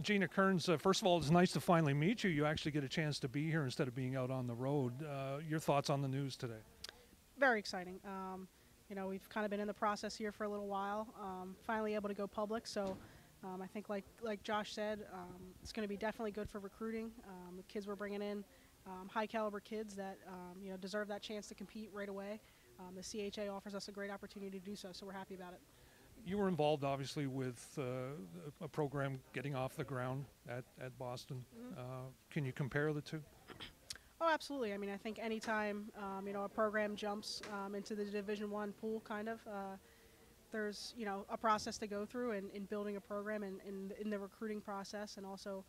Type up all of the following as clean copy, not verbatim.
Gina Kearns, first of all, it's nice to finally meet you. You actually get a chance to be here instead of being out on the road. Your thoughts on the news today? Very exciting. We've kind of been in the process here for a little while. Finally able to go public, so I think like Josh said, it's going to be definitely good for recruiting. The kids we're bringing in, high caliber kids that deserve that chance to compete right away. The CHA offers us a great opportunity to do so, so we're happy about it. You were involved, obviously, with a program getting off the ground at Boston. Can you compare the two? Oh, absolutely. I mean, I think anytime a program jumps into the Division I pool, kind of, there's a process to go through in building a program and in the recruiting process, and also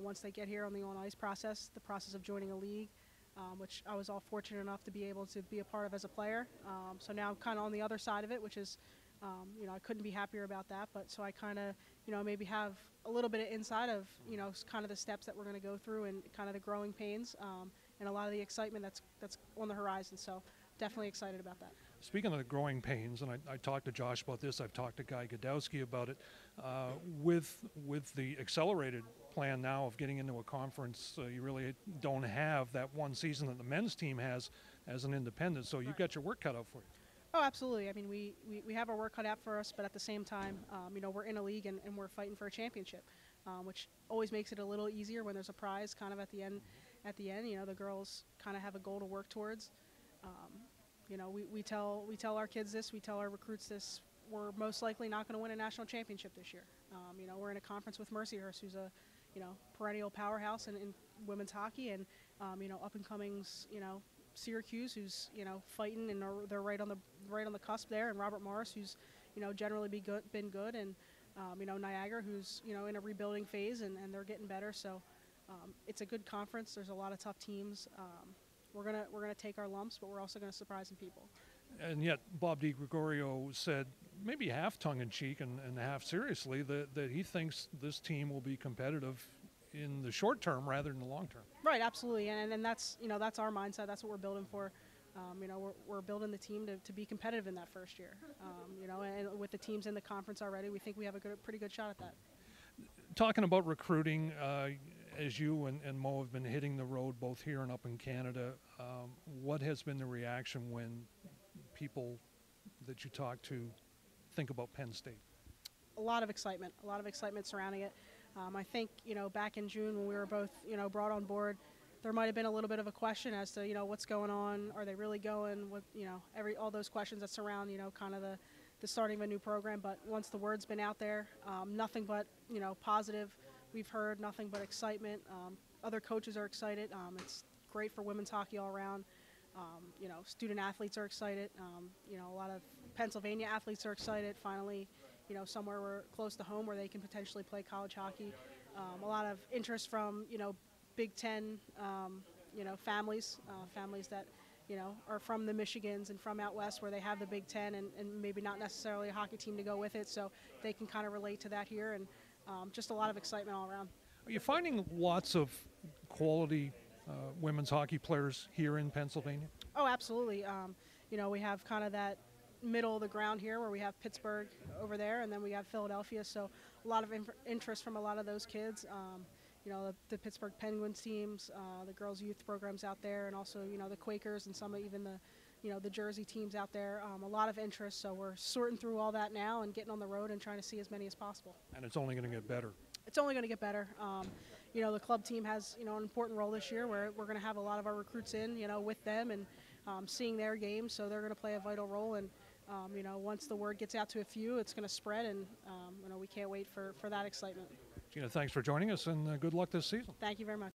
once they get here on the on-ice process, the process of joining a league, which I was all fortunate enough to be able to be a part of as a player. So now I'm kind of on the other side of it, which is I couldn't be happier about that, but so I kind of, maybe have a little bit of insight of, kind of the steps that we're going to go through and kind of the growing pains and a lot of the excitement that's on the horizon. So definitely excited about that. Speaking of the growing pains, and I talked to Josh about this, I've talked to Guy Godowski about it, with the accelerated plan now of getting into a conference, you really don't have that one season that the men's team has as an independent, so you've got your work cut out for you. Oh, absolutely. I mean, we have our work cut out for us, but at the same time, we're in a league and we're fighting for a championship, which always makes it a little easier when there's a prize kind of at the end. The girls kind of have a goal to work towards. We tell our kids this, we tell our recruits this. We're most likely not going to win a national championship this year. We're in a conference with Mercyhurst, who's a perennial powerhouse in women's hockey, and up and comings, Syracuse, who's fighting, and they're right on the cusp there, and Robert Morris, who's generally been good, and Niagara, who's in a rebuilding phase, and they're getting better. So it's a good conference. There's a lot of tough teams. We're gonna take our lumps, but we're also gonna surprise some people. And yet, Bob DiGregorio said, maybe half tongue-in-cheek and half seriously, that he thinks this team will be competitive in the short term rather than the long term. Right, absolutely, and that's that's our mindset. That's what we're building for. We're building the team to be competitive in that first year. And with the teams in the conference already, we think we have a pretty good shot at that. Talking about recruiting, as you and Mo have been hitting the road both here and up in Canada, what has been the reaction when people that you talk to think about Penn State? A lot of excitement surrounding it. I think back in June when we were both brought on board, there might have been a little bit of a question as to what's going on. Are they really going? What all those questions that surround kind of the starting of a new program. But once the word's been out there, nothing but positive. We've heard nothing but excitement. Other coaches are excited. It's great for women's hockey all around. Student athletes are excited. A lot of Pennsylvania athletes are excited. Finally, somewhere we're close to home where they can potentially play college hockey. A lot of interest from Big Ten, families that are from the Michigans and from out west where they have the Big Ten and maybe not necessarily a hockey team to go with it, so they can kind of relate to that here, and just a lot of excitement all around. Are you finding lots of quality women's hockey players here in Pennsylvania? Oh, absolutely. We have kind of that middle of the ground here where we have Pittsburgh over there, and then we have Philadelphia, so a lot of interest from a lot of those kids. The Pittsburgh Penguins teams, the girls' youth programs out there, and also the Quakers and some of even the Jersey teams out there. A lot of interest, so we're sorting through all that now and getting on the road and trying to see as many as possible. And it's only going to get better. It's only going to get better. The club team has an important role this year where we're going to have a lot of our recruits in with them and seeing their games, so they're going to play a vital role. And once the word gets out to a few, it's going to spread, and we can't wait for that excitement. Gina, thanks for joining us, and good luck this season. Thank you very much.